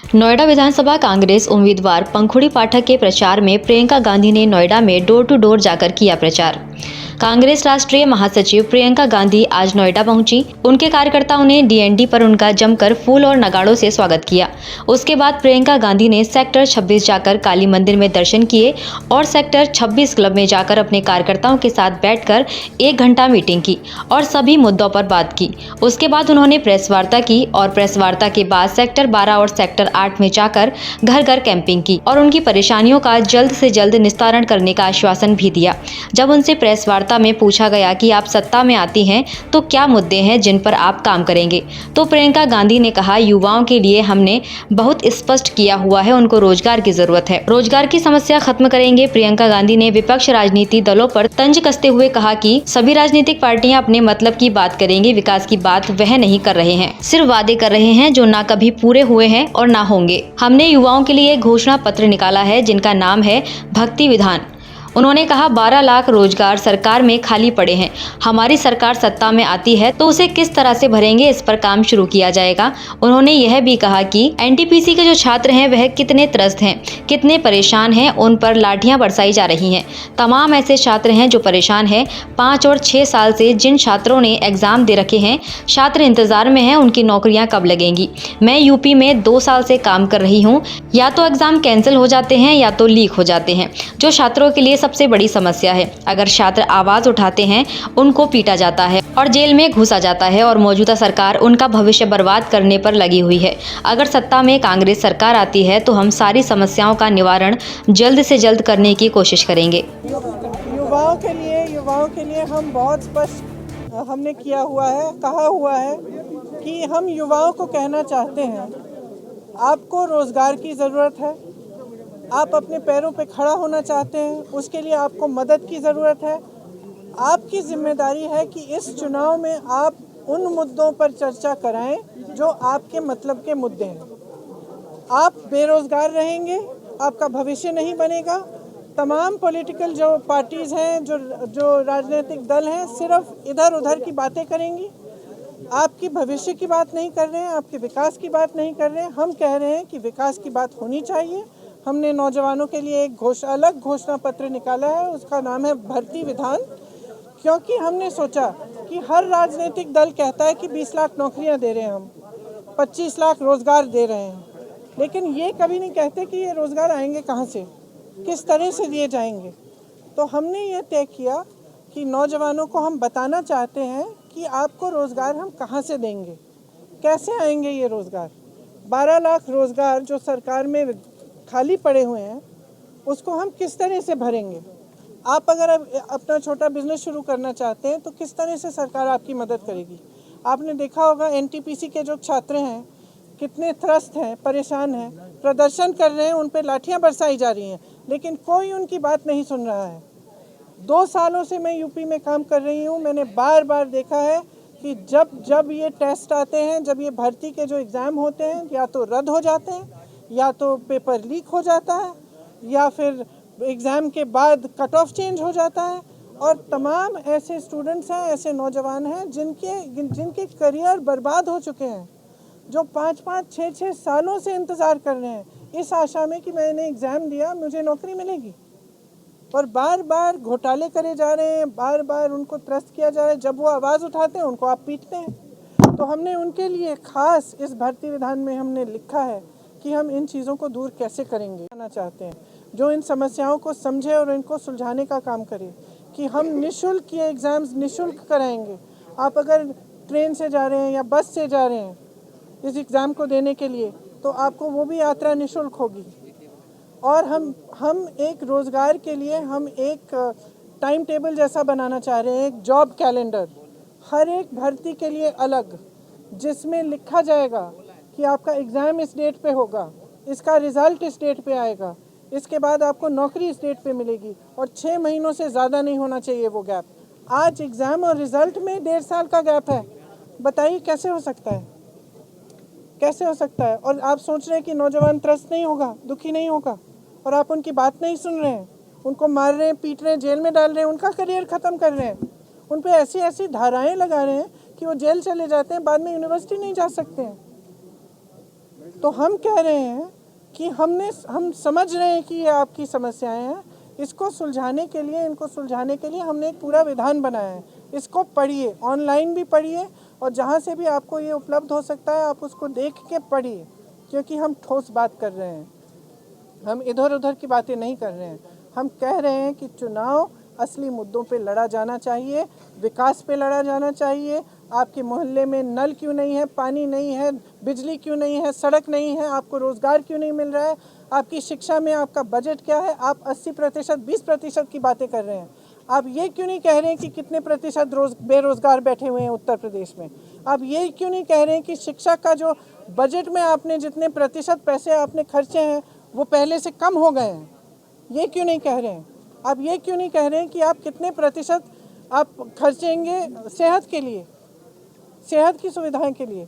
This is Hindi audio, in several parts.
नोएडा विधानसभा कांग्रेस उम्मीदवार पंखुड़ी पाठक के प्रचार में प्रियंका गांधी ने नोएडा में डोर टू डोर जाकर किया प्रचार। कांग्रेस राष्ट्रीय महासचिव प्रियंका गांधी आज नोएडा पहुंची। उनके कार्यकर्ताओं ने डीएनडी पर उनका जमकर फूल और नगाड़ों से स्वागत किया। उसके बाद प्रियंका गांधी ने सेक्टर 26 जाकर काली मंदिर में दर्शन किए और सेक्टर 26 क्लब में जाकर अपने कार्यकर्ताओं के साथ बैठकर 1 घंटा मीटिंग की और सभी मुद्दों पर बात की। उसके बाद उन्होंने प्रेस वार्ता की और प्रेस वार्ता के बाद सेक्टर 12 और सेक्टर 8 में जाकर घर घर कैंपिंग की और उनकी परेशानियों का जल्द से जल्द निस्तारण करने का आश्वासन भी दिया। जब उनसे प्रेस वार्ता में पूछा गया कि आप सत्ता में आती हैं तो क्या मुद्दे हैं जिन पर आप काम करेंगे, तो प्रियंका गांधी ने कहा, युवाओं के लिए हमने बहुत स्पष्ट किया हुआ है, उनको रोजगार की जरूरत है, रोजगार की समस्या खत्म करेंगे। प्रियंका गांधी ने विपक्ष राजनीति दलों पर तंज कसते हुए कहा कि सभी राजनीतिक पार्टियां अपने मतलब की बात करेंगी, विकास की बात वह नहीं कर रहे हैं, सिर्फ वादे कर रहे हैं जो ना कभी पूरे हुए हैं और ना होंगे। हमने युवाओं के लिए घोषणा पत्र निकाला है जिनका नाम है भक्ति विधान। उन्होंने कहा, 12 लाख रोजगार सरकार में खाली पड़े हैं। हमारी सरकार सत्ता में आती है तो उसे किस तरह से भरेंगे, इस पर काम शुरू किया जाएगा। उन्होंने यह भी कहा कि एनटीपीसी के जो छात्र हैं वह कितने त्रस्त हैं, कितने परेशान हैं, उन पर लाठियां बरसाई जा रही हैं। तमाम ऐसे छात्र हैं जो परेशान हैं। 5 और 6 साल से जिन छात्रों ने एग्जाम दे रखे हैं, छात्र इंतजार में हैं, उनकी नौकरियां कब लगेंगी। मैं यूपी में 2 साल से काम कर रही हूँ, या तो एग्जाम कैंसिल हो जाते हैं या तो लीक हो जाते हैं, जो छात्रों के लिए सबसे बड़ी समस्या है। अगर छात्र आवाज उठाते हैं उनको पीटा जाता है और जेल में घुसा जाता है और मौजूदा सरकार उनका भविष्य बर्बाद करने पर लगी हुई है। अगर सत्ता में कांग्रेस सरकार आती है तो हम सारी समस्याओं का निवारण जल्द से जल्द करने की कोशिश करेंगे। युवाओं के लिए हम बहुत स्पष्ट हमने किया हुआ है, कहा हुआ है कि हम युवाओं को कहना चाहते हैं, आपको रोजगार की ज़रूरत है, आप अपने पैरों पे खड़ा होना चाहते हैं, उसके लिए आपको मदद की ज़रूरत है। आपकी जिम्मेदारी है कि इस चुनाव में आप उन मुद्दों पर चर्चा कराएं जो आपके मतलब के मुद्दे हैं। आप बेरोज़गार रहेंगे, आपका भविष्य नहीं बनेगा। तमाम पॉलिटिकल जो पार्टीज़ हैं, जो राजनीतिक दल हैं, सिर्फ इधर उधर की बातें करेंगी, आपकी भविष्य की बात नहीं कर रहे हैं, आपके विकास की बात नहीं कर रहे हैं। हम कह रहे हैं कि विकास की बात होनी चाहिए। हमने नौजवानों के लिए एक अलग घोषणा पत्र निकाला है, उसका नाम है भर्ती विधान, क्योंकि हमने सोचा कि हर राजनीतिक दल कहता है कि 20 लाख नौकरियां दे रहे हैं, हम 25 लाख रोजगार दे रहे हैं, लेकिन ये कभी नहीं कहते कि ये रोजगार आएंगे कहाँ से, किस तरह से दिए जाएंगे। तो हमने ये तय किया कि नौजवानों को हम बताना चाहते हैं कि आपको रोजगार हम कहाँ से देंगे, कैसे आएंगे ये रोजगार। 12 लाख रोजगार जो सरकार में खाली पड़े हुए हैं, उसको हम किस तरह से भरेंगे। आप अगर अपना छोटा बिजनेस शुरू करना चाहते हैं तो किस तरह से सरकार आपकी मदद करेगी। आपने देखा होगा एनटीपीसी के जो छात्र हैं कितने त्रस्त हैं, परेशान हैं, प्रदर्शन कर रहे हैं, उन पर लाठियां बरसाई जा रही हैं, लेकिन कोई उनकी बात नहीं सुन रहा है। 2 सालों से मैं यूपी में काम कर रही हूँ, मैंने बार बार देखा है कि जब ये टेस्ट आते हैं, जब ये भर्ती के जो एग्ज़ाम होते हैं, या तो रद्द हो जाते हैं, या तो पेपर लीक हो जाता है, या फिर एग्ज़ाम के बाद कट ऑफ चेंज हो जाता है। और तमाम ऐसे स्टूडेंट्स हैं, ऐसे नौजवान हैं जिनके करियर बर्बाद हो चुके हैं, जो 5-5, 6-6 सालों से इंतज़ार कर रहे हैं इस आशा में कि मैंने एग्ज़ाम दिया, मुझे नौकरी मिलेगी, और बार बार घोटाले करे जा रहे हैं, बार बार उनको त्रस्त किया जा रहा है। जब वो आवाज़ उठाते हैं उनको आप पीटते हैं। तो हमने उनके लिए ख़ास इस भर्ती विधान में हमने लिखा है कि हम इन चीज़ों को दूर कैसे करेंगे। करना चाहते हैं जो इन समस्याओं को समझे और इनको सुलझाने का काम करे, कि हम निःशुल्क ये एग्ज़ाम्स निःशुल्क कराएंगे। आप अगर ट्रेन से जा रहे हैं या बस से जा रहे हैं इस एग्ज़ाम को देने के लिए, तो आपको वो भी यात्रा निःशुल्क होगी। और हम एक रोज़गार के लिए हम एक टाइम टेबल जैसा बनाना चाह रहे हैं, एक जॉब कैलेंडर, हर एक भर्ती के लिए अलग, जिसमें लिखा जाएगा कि आपका एग्ज़ाम इस डेट पे होगा, इसका रिज़ल्ट इस डेट पे आएगा, इसके बाद आपको नौकरी इस डेट पे मिलेगी, और 6 महीनों से ज़्यादा नहीं होना चाहिए वो गैप। आज एग्ज़ाम और रिज़ल्ट में 1.5 साल का गैप है। बताइए कैसे हो सकता है, कैसे हो सकता है। और आप सोच रहे हैं कि नौजवान त्रस्त नहीं होगा, दुखी नहीं होगा, और आप उनकी बात नहीं सुन रहे हैं, उनको मार रहे हैं, पीट रहे हैं, जेल में डाल रहे हैं, उनका करियर ख़त्म कर रहे हैं, उन पर ऐसी ऐसी धाराएं लगा रहे हैं कि वो जेल चले जाते हैं, बाद में यूनिवर्सिटी नहीं जा सकते हैं। तो हम कह रहे हैं कि हम समझ रहे हैं कि ये आपकी समस्याएं हैं, इसको सुलझाने के लिए हमने एक पूरा विधान बनाया है। इसको पढ़िए, ऑनलाइन भी पढ़िए और जहाँ से भी आपको ये उपलब्ध हो सकता है आप उसको देख के पढ़िए, क्योंकि हम ठोस बात कर रहे हैं, हम इधर उधर की बातें नहीं कर रहे हैं। हम कह रहे हैं कि चुनाव असली मुद्दों पे लड़ा जाना चाहिए, विकास पे लड़ा जाना चाहिए। आपके मोहल्ले में नल क्यों नहीं है, पानी नहीं है, बिजली क्यों नहीं है, सड़क नहीं है, आपको रोज़गार क्यों नहीं मिल रहा है, आपकी शिक्षा में आपका बजट क्या है। आप 80% 20% की बातें कर रहे हैं। आप ये क्यों नहीं कह रहे हैं कि कितने प्रतिशत बेरोज़गार बैठे हुए हैं उत्तर प्रदेश में। आप ये क्यों नहीं कह रहे हैं कि शिक्षा का जो बजट में आपने जितने प्रतिशत पैसे आपने खर्चे हैं वो पहले से कम हो गए हैं। ये क्यों नहीं कह रहे हैं। आप ये क्यों नहीं कह रहे हैं कि आप कितने प्रतिशत आप खर्चेंगे सेहत के लिए, सेहत की सुविधाएं के लिए।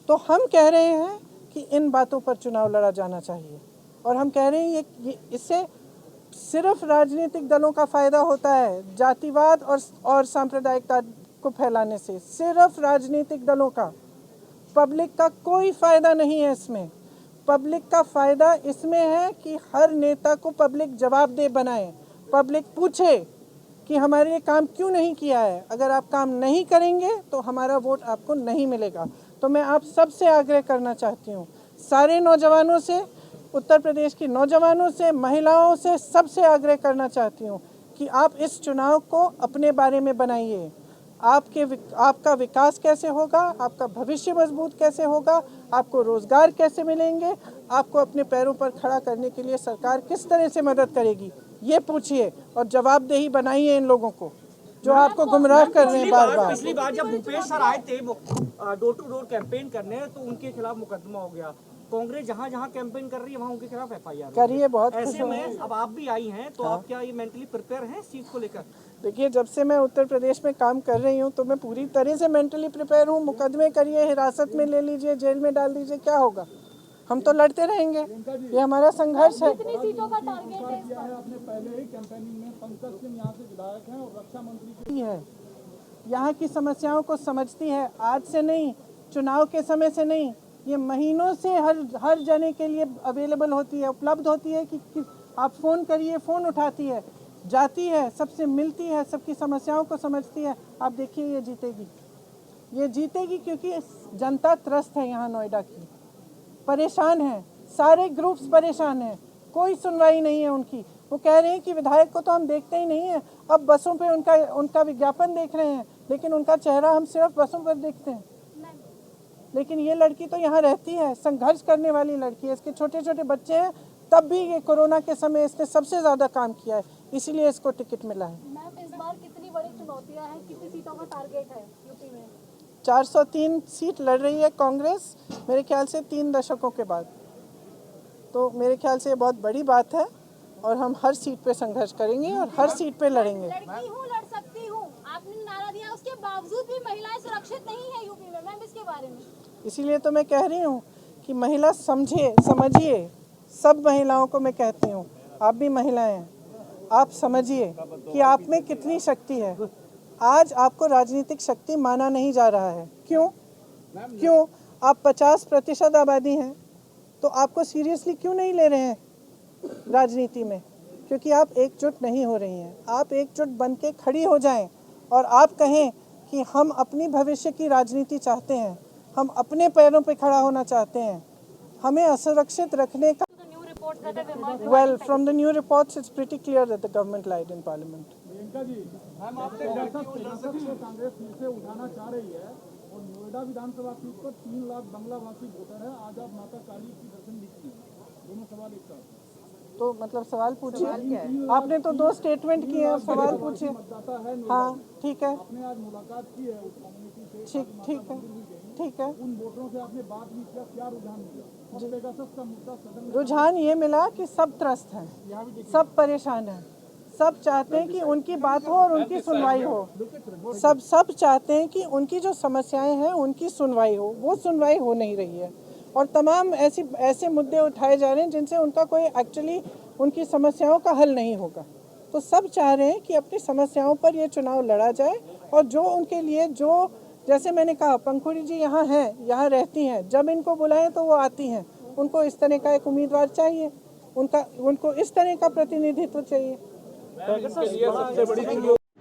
तो हम कह रहे हैं कि इन बातों पर चुनाव लड़ा जाना चाहिए और हम कह रहे हैं ये इससे सिर्फ राजनीतिक दलों का फ़ायदा होता है, जातिवाद और सांप्रदायिकता को फैलाने से सिर्फ राजनीतिक दलों का, पब्लिक का कोई फ़ायदा नहीं है इसमें। पब्लिक का फ़ायदा इसमें है कि हर नेता को पब्लिक जवाबदेह बनाए, पब्लिक पूछे कि हमारे ये काम क्यों नहीं किया है। अगर आप काम नहीं करेंगे तो हमारा वोट आपको नहीं मिलेगा। तो मैं आप सबसे आग्रह करना चाहती हूँ, सारे नौजवानों से, उत्तर प्रदेश के नौजवानों से, महिलाओं से, सबसे आग्रह करना चाहती हूँ कि आप इस चुनाव को अपने बारे में बनाइए। आपका विकास कैसे होगा, आपका भविष्य मजबूत कैसे होगा, आपको रोज़गार कैसे मिलेंगे, आपको अपने पैरों पर खड़ा करने के लिए सरकार किस तरह से मदद करेगी, ये पूछिए और जवाबदेही बनाइए इन लोगों को जो आपको गुमराह कर रहे हैं बार बार। पिछली बार जब भूपेश सर आए थे डोर टू डोर कैंपेन करने, तो उनके खिलाफ मुकदमा हो गया। कांग्रेस जहाँ जहाँ कैंपेन कर रही है वहाँ उनके खिलाफ FIR करिए। बहुत ऐसे में अब आप भी आई हैं, तो आप क्या ये मेंटली प्रिपेयर हैं इस चीज़ को लेकर? देखिए, जब से मैं उत्तर प्रदेश में काम कर रही हूँ तो मैं पूरी तरह से मेंटली प्रिपेयर हूँ। मुकदमे करिए, हिरासत में ले लीजिए, जेल में डाल दीजिए, क्या होगा, हम तो लड़ते रहेंगे। ये हमारा संघर्ष है। कितनी सीटों का टारगेट है इस बार? आपने पहले ही कैंपेनिंग में पंकज सिंह यहाँ से विधायक हैं और रक्षा मंत्री है, यहाँ की समस्याओं को समझती है। आज से नहीं, चुनाव के समय से नहीं, ये महीनों से हर जने के लिए अवेलेबल होती है, उपलब्ध होती है कि आप फ़ोन करिए, फ़ोन उठाती है, जाती है, सबसे मिलती है, सबकी समस्याओं को समझती है। आप देखिए ये जीतेगी क्योंकि जनता त्रस्त है। यहाँ नोएडा की परेशान है, सारे ग्रुप्स परेशान हैं, कोई सुनवाई नहीं है उनकी। वो कह रहे हैं कि विधायक को तो हम देखते ही नहीं है, अब बसों पे उनका विज्ञापन देख रहे हैं, लेकिन उनका चेहरा हम सिर्फ बसों पर देखते हैं। लेकिन ये लड़की तो यहाँ रहती है, संघर्ष करने वाली लड़की है, इसके छोटे छोटे बच्चे हैं, तब भी ये कोरोना के समय इसने सबसे ज़्यादा काम किया है, इसीलिए इसको टिकट मिला है। मैम, इस बार कितनी बड़ी चुनौतियां हैं, कितनी सीटों का टारगेट है यूपी में? 403 सीट लड़ रही है कांग्रेस, मेरे ख्याल से 3 दशकों के बाद। तो मेरे ख्याल से ये बहुत बड़ी बात है और हम हर सीट पे संघर्ष करेंगे और हर सीट पे लड़ेंगे। लड़की हूँ, लड़ सकती हूँ, आपने नारा दिया, उसके बावजूद भी महिलाएं सुरक्षित नहीं है यूपी में। मैम, इसके बारे में इसीलिए तो मैं कह रही हूँ कि महिला समझिए, सब महिलाओं को मैं कहती हूँ, आप भी महिलाएं हैं, आप समझिए कि आप में कितनी शक्ति है। आज आपको राजनीतिक शक्ति माना नहीं जा रहा है। क्यों? आप 50% आबादी हैं, तो आपको सीरियसली क्यों नहीं ले रहे हैं राजनीति में? क्योंकि आप एकजुट नहीं हो रही हैं। आप एकजुट बन के खड़ी हो जाएं और आप कहें कि हम अपनी भविष्य की राजनीति चाहते हैं, हम अपने पैरों पे खड़ा होना चाहते हैं, हमें असुरक्षित रखने का। Well, from the new reports, it's pretty clear that the government lied in Parliament. Priyanka ji, Congress फिर से उठाना चाह रही है और नोएडा विधानसभा सीट पर 3 लाख बंगलावासी वोटर है। आज आप माता काली की दर्शन भी किए, दोनों सवाल एक साथ। तो मतलब सवाल पूछिए, आपने तो 2 स्टेटमेंट किए हैं, सवाल पूछिए। मतदाता है, हाँ, ठीक है, आपने आज मुलाकात की है उस कम्युनिटी से, ठीक है। उन वोटरों से आपने बात भी किया, क्या रुझान मिला? पेगासस का मुद्दा सदन में रुझान ये मिला कि सब त्रस्त हैं, सब परेशान हैं, सब चाहते हैं कि उनकी बात हो और उनकी सुनवाई हो। सब चाहते हैं कि उनकी जो समस्याएं हैं उनकी सुनवाई हो, वो सुनवाई हो नहीं रही है। और तमाम ऐसे मुद्दे उठाए जा रहे हैं जिनसे उनका कोई एक्चुअली उनकी समस्याओं का हल नहीं होगा। तो सब चाह रहे हैं कि अपनी समस्याओं पर ये चुनाव लड़ा जाए और जो उनके लिए जो जैसे मैंने कहा पंखुड़ी जी यहाँ हैं, यहाँ रहती हैं, जब इनको बुलाएं तो वो आती हैं। उनको इस तरह का एक उम्मीदवार चाहिए, उनको इस तरह का प्रतिनिधित्व चाहिए।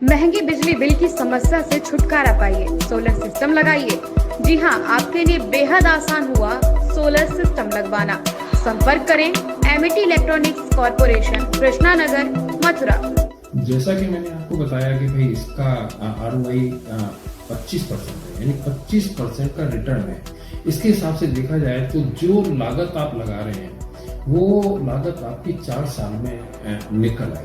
महंगी बिजली बिल की समस्या से छुटकारा पाइए, सोलर सिस्टम लगाइए। जी हां, आपके लिए बेहद आसान हुआ सोलर सिस्टम लगवाना। संपर्क करें Amity electronics corporation, Krishna Nagar, Mathura. जैसा कि मैंने आपको बताया कि भाई इसका ROI 25% है, यानी 25% का रिटर्न है। इसके हिसाब से देखा जाए तो जो लागत आप लगा रहे हैं वो लागत आपकी 4 साल में निकल आएगी।